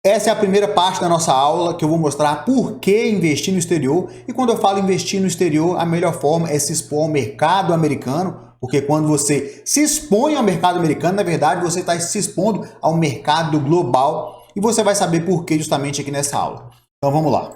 Essa é a primeira parte da nossa aula, que eu vou mostrar por que investir no exterior. E quando eu falo investir no exterior, a melhor forma é se expor ao mercado americano, porque quando você se expõe ao mercado americano, na verdade você está se expondo ao mercado global. E você vai saber por que justamente aqui nessa aula. Então vamos lá.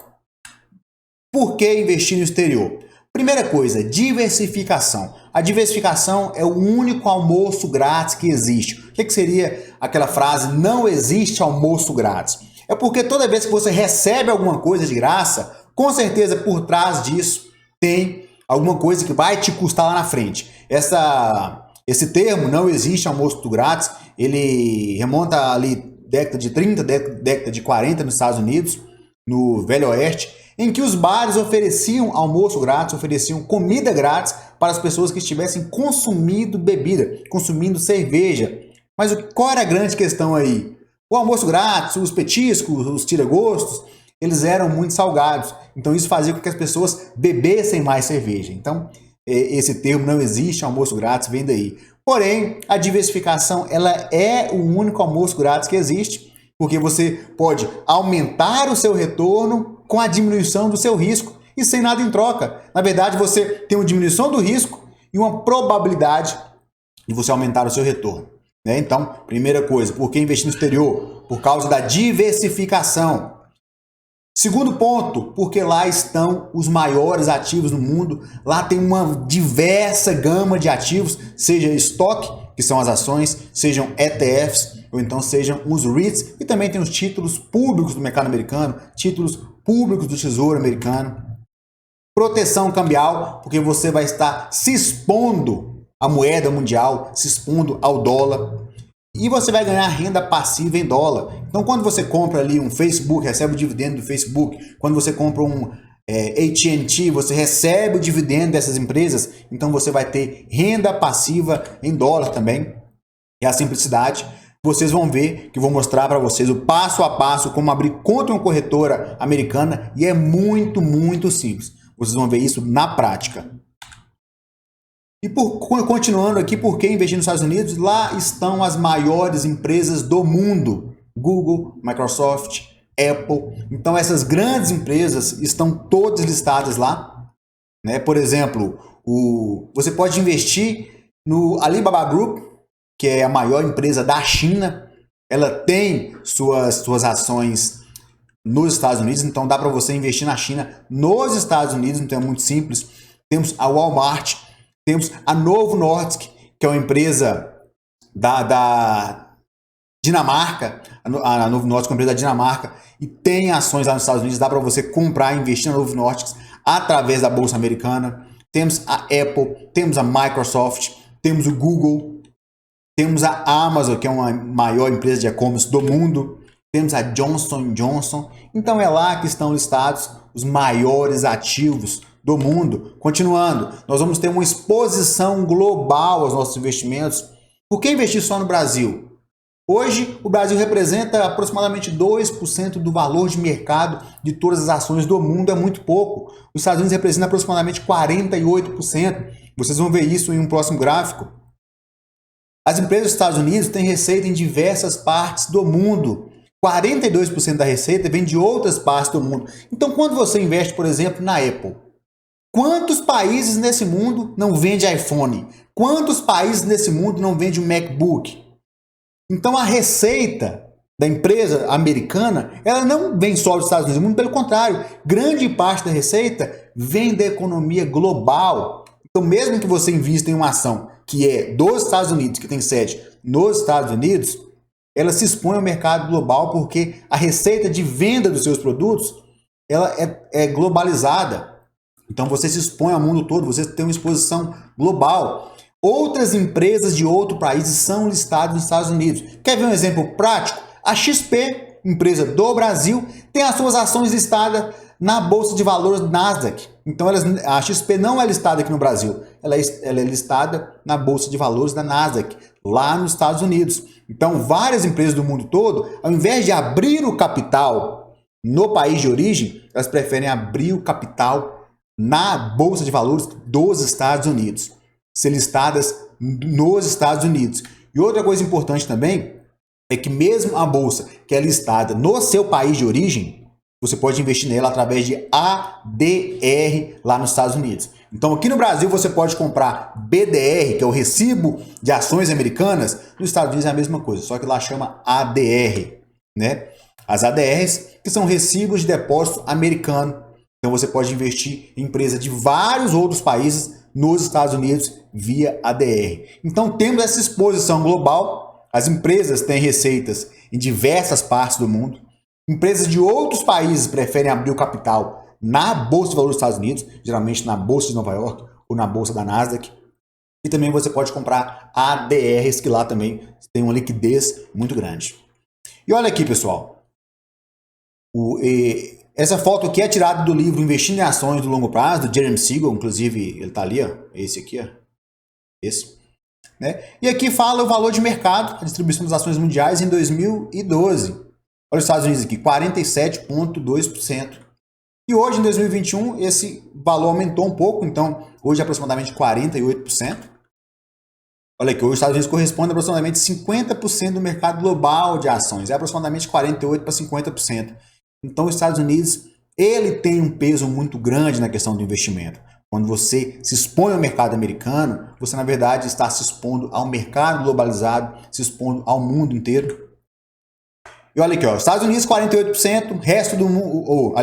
Por que investir no exterior? Primeira coisa, diversificação. A diversificação é o único almoço grátis que existe. O que seria aquela frase, não existe almoço grátis? É porque toda vez que você recebe alguma coisa de graça, com certeza por trás disso tem alguma coisa que vai te custar lá na frente. Esse termo, não existe almoço grátis, ele remonta ali década de 30, década de 40 nos Estados Unidos, no Velho Oeste, em que os bares ofereciam almoço grátis, ofereciam comida grátis para as pessoas que estivessem consumindo bebida, consumindo cerveja. Mas qual era a grande questão aí? O almoço grátis, os petiscos, os tira-gostos, eles eram muito salgados. Então isso fazia com que as pessoas bebessem mais cerveja. Então esse termo não existe, almoço grátis, vem daí. Porém, a diversificação ela é o único almoço grátis que existe, porque você pode aumentar o seu retorno com a diminuição do seu risco e sem nada em troca. Na verdade, você tem uma diminuição do risco e uma probabilidade de você aumentar o seu retorno. Então, primeira coisa, por que investir no exterior? Por causa da diversificação. Segundo ponto, porque lá estão os maiores ativos no mundo. Lá tem uma diversa gama de ativos, seja estoque, que são as ações, sejam ETFs, ou então sejam os REITs, e também tem os títulos públicos do mercado americano, títulos públicos do Tesouro americano. Proteção cambial, porque você vai estar se expondo à moeda mundial, se expondo ao dólar. E você vai ganhar renda passiva em dólar. Então, quando você compra ali um Facebook, recebe o dividendo do Facebook. Quando você compra um AT&T, você recebe o dividendo dessas empresas. Então, você vai ter renda passiva em dólar também. É a simplicidade. Vocês vão ver que eu vou mostrar para vocês o passo a passo como abrir conta em uma corretora americana. E é muito, muito simples. Vocês vão ver isso na prática. E continuando aqui, por que investir nos Estados Unidos? Lá estão as maiores empresas do mundo. Google, Microsoft, Apple. Então essas grandes empresas estão todas listadas lá. Por exemplo, você pode investir no Alibaba Group, que é a maior empresa da China. Ela tem suas ações nos Estados Unidos, então dá para você investir na China nos Estados Unidos, então é muito simples. Temos a Walmart. Temos a Novo Nordisk, que é uma empresa da Dinamarca. A Novo Nordisk é uma empresa da Dinamarca e tem ações lá nos Estados Unidos. Dá para você comprar e investir na Novo Nordisk através da Bolsa Americana. Temos a Apple, temos a Microsoft, temos o Google, temos a Amazon, que é uma maior empresa de e-commerce do mundo. Temos a Johnson & Johnson. Então é lá que estão listados os maiores ativos do mundo. Continuando, nós vamos ter uma exposição global aos nossos investimentos. Por que investir só no Brasil? Hoje, o Brasil representa aproximadamente 2% do valor de mercado de todas as ações do mundo, é muito pouco. Os Estados Unidos representam aproximadamente 48%. Vocês vão ver isso em um próximo gráfico. As empresas dos Estados Unidos têm receita em diversas partes do mundo. 42% da receita vem de outras partes do mundo. Então, quando você investe, por exemplo, na Apple, quantos países nesse mundo não vendem iPhone? Quantos países nesse mundo não vendem um MacBook? Então a receita da empresa americana, ela não vem só dos Estados Unidos, pelo contrário, grande parte da receita vem da economia global. Então mesmo que você invista em uma ação que é dos Estados Unidos, que tem sede nos Estados Unidos, ela se expõe ao mercado global porque a receita de venda dos seus produtos ela é globalizada. Então você se expõe ao mundo todo, você tem uma exposição global. Outras empresas de outros países são listadas nos Estados Unidos. Quer ver um exemplo prático? A XP, empresa do Brasil, tem as suas ações listadas na Bolsa de Valores Nasdaq. Então a XP não é listada aqui no Brasil, ela é listada na Bolsa de Valores da Nasdaq, lá nos Estados Unidos. Então várias empresas do mundo todo, ao invés de abrir o capital no país de origem, elas preferem abrir o capital na Bolsa de Valores dos Estados Unidos, ser listadas nos Estados Unidos. E outra coisa importante também é que mesmo a bolsa que é listada no seu país de origem, você pode investir nela através de ADR lá nos Estados Unidos. Então aqui no Brasil você pode comprar BDR, que é o recibo de ações americanas. Nos Estados Unidos é a mesma coisa, só que lá chama ADR, né? As ADRs, que são recibos de depósito americano. Então você pode investir em empresas de vários outros países nos Estados Unidos via ADR. Então temos essa exposição global. As empresas têm receitas em diversas partes do mundo. Empresas de outros países preferem abrir o capital na Bolsa de Valores dos Estados Unidos, geralmente na Bolsa de Nova York ou na Bolsa da Nasdaq. E também você pode comprar ADRs, que lá também tem uma liquidez muito grande. E olha aqui, pessoal. Essa foto aqui é tirada do livro Investindo em Ações do Longo Prazo, do Jeremy Siegel. Inclusive, ele está ali, ó, esse aqui, ó, esse. Né? E aqui fala o valor de mercado, a distribuição das ações mundiais em 2012. Olha os Estados Unidos aqui, 47,2%. E hoje, em 2021, esse valor aumentou um pouco, então hoje é aproximadamente 48%. Olha aqui, hoje os Estados Unidos corresponde a aproximadamente 50% do mercado global de ações, é aproximadamente 48% para 50%. Então os Estados Unidos, ele tem um peso muito grande na questão do investimento. Quando você se expõe ao mercado americano, você na verdade está se expondo ao mercado globalizado, se expondo ao mundo inteiro. E olha aqui, ó, Estados Unidos 48%, resto do mundo,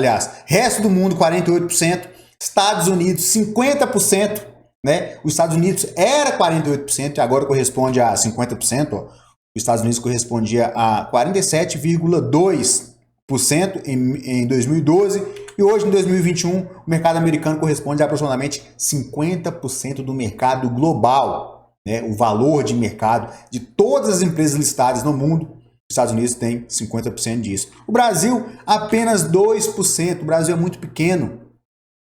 resto do mundo 48%, Estados Unidos 50%, né? Os Estados Unidos era 48% e agora corresponde a 50%, ó. Os Estados Unidos correspondia a 47,2% em 2012 e hoje em 2021 o mercado americano corresponde a aproximadamente 50% do mercado global, né? O valor de mercado de todas as empresas listadas no mundo. Os Estados Unidos tem 50% disso. O Brasil, apenas 2%. O Brasil é muito pequeno.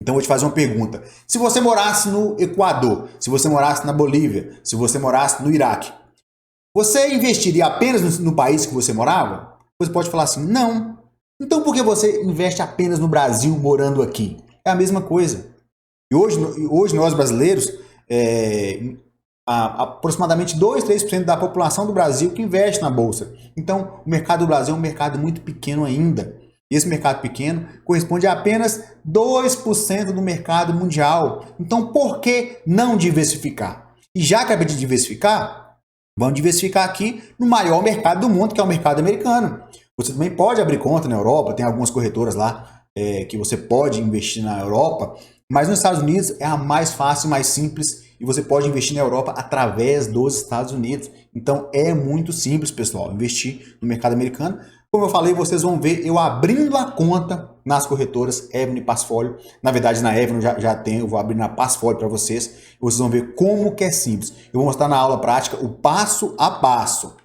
Então, eu vou te fazer uma pergunta. Se você morasse no Equador, se você morasse na Bolívia, se você morasse no Iraque, você investiria apenas no país que você morava? Você pode falar assim, não. Então, por que você investe apenas no Brasil morando aqui? É a mesma coisa. E hoje nós brasileiros... aproximadamente 2, 3% da população do Brasil que investe na Bolsa. Então, o mercado do Brasil é um mercado muito pequeno ainda. E esse mercado pequeno corresponde a apenas 2% do mercado mundial. Então, por que não diversificar? E já que acabei de diversificar, vamos diversificar aqui no maior mercado do mundo, que é o mercado americano. Você também pode abrir conta na Europa, tem algumas corretoras lá que você pode investir na Europa, mas nos Estados Unidos é a mais fácil, mais simples, e você pode investir na Europa através dos Estados Unidos. Então é muito simples, pessoal, investir no mercado americano. Como eu falei, vocês vão ver eu abrindo a conta nas corretoras Avenue e Passfolio. Na verdade, na Avenue já tem, eu vou abrir na Passfolio para vocês. E vocês vão ver como que é simples. Eu vou mostrar na aula prática o passo a passo.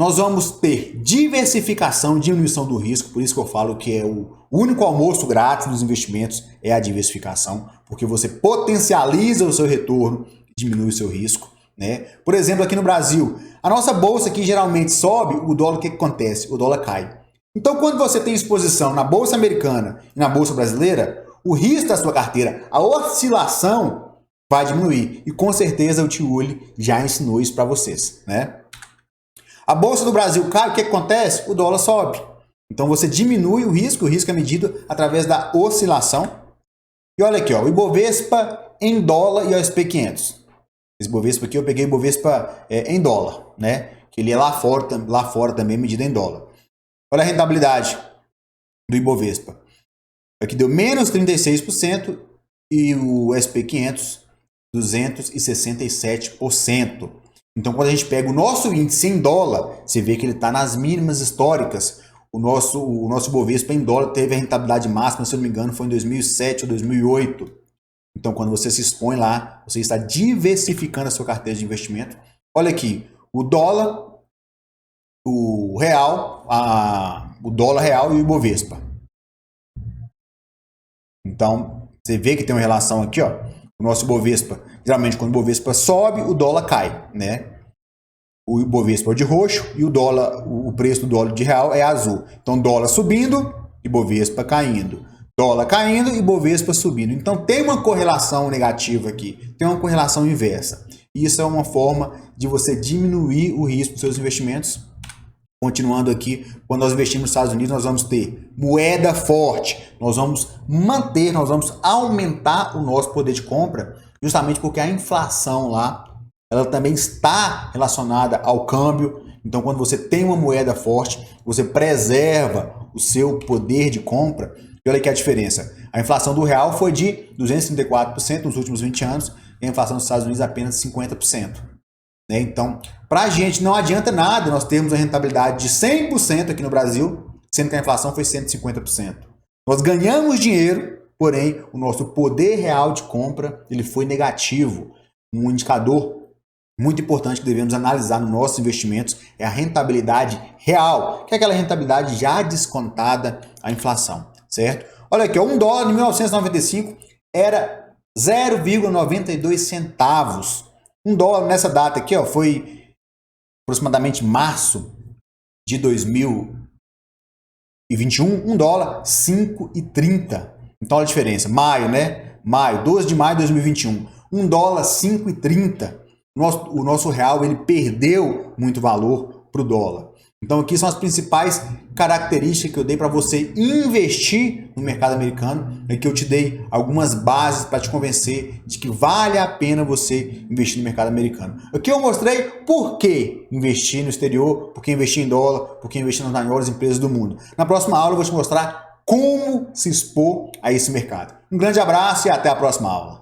Nós vamos ter diversificação, diminuição do risco, por isso que eu falo que é o único almoço grátis dos investimentos é a diversificação, porque você potencializa o seu retorno e diminui o seu risco, né? Por exemplo, aqui no Brasil, a nossa bolsa aqui geralmente sobe, o dólar, o que acontece? O dólar cai. Então, quando você tem exposição na bolsa americana e na bolsa brasileira, o risco da sua carteira, a oscilação vai diminuir. E com certeza o Tio Uli já ensinou isso para vocês, né? A Bolsa do Brasil cai, o que acontece? O dólar sobe. Então você diminui o risco é medido através da oscilação. E olha aqui, ó, o Ibovespa em dólar e o SP500. Esse Ibovespa aqui eu peguei o Ibovespa em dólar, né? Que ele é lá fora também medido em dólar. Olha a rentabilidade do Ibovespa. Aqui deu menos 36% e o SP500 267%. Então, quando a gente pega o nosso índice em dólar, você vê que ele está nas mínimas históricas. O nosso Ibovespa em dólar teve a rentabilidade máxima, se eu não me engano, foi em 2007 ou 2008. Então, quando você se expõe lá, você está diversificando a sua carteira de investimento. Olha aqui, o dólar, o real, o dólar real e o Ibovespa. Então, você vê que tem uma relação aqui, ó. O nosso Ibovespa, geralmente quando o Ibovespa sobe, o dólar cai, né? O Ibovespa é de roxo e o preço do dólar de real é azul. Então, dólar subindo, Ibovespa caindo. Dólar caindo e Bovespa subindo. Então tem uma correlação negativa aqui, tem uma correlação inversa. Isso é uma forma de você diminuir o risco dos seus investimentos. Continuando aqui, quando nós investimos nos Estados Unidos, nós vamos ter moeda forte, nós vamos aumentar o nosso poder de compra, justamente porque a inflação lá, ela também está relacionada ao câmbio. Então, quando você tem uma moeda forte, você preserva o seu poder de compra. E olha aqui a diferença. A inflação do real foi de 234% nos últimos 20 anos, e a inflação dos Estados Unidos apenas 50%. Então, para a gente não adianta nada nós termos a rentabilidade de 100% aqui no Brasil, sendo que a inflação foi 150%. Nós ganhamos dinheiro, porém o nosso poder real de compra ele foi negativo. Um indicador muito importante que devemos analisar nos nossos investimentos é a rentabilidade real, que é aquela rentabilidade já descontada a inflação, certo? Olha aqui, $1 em 1995 era 0,92 centavos. $1 nessa data aqui, ó, foi aproximadamente março de 2021, $1, 5,30. Então olha a diferença. Maio, né? 12 de maio de 2021, $1, 5,30. O nosso real ele perdeu muito valor para o dólar. Então aqui são as principais características que eu dei para você investir no mercado americano. Aqui eu te dei algumas bases para te convencer de que vale a pena você investir no mercado americano. Aqui eu mostrei por que investir no exterior, por que investir em dólar, por que investir nas maiores empresas do mundo. Na próxima aula eu vou te mostrar como se expor a esse mercado. Um grande abraço e até a próxima aula.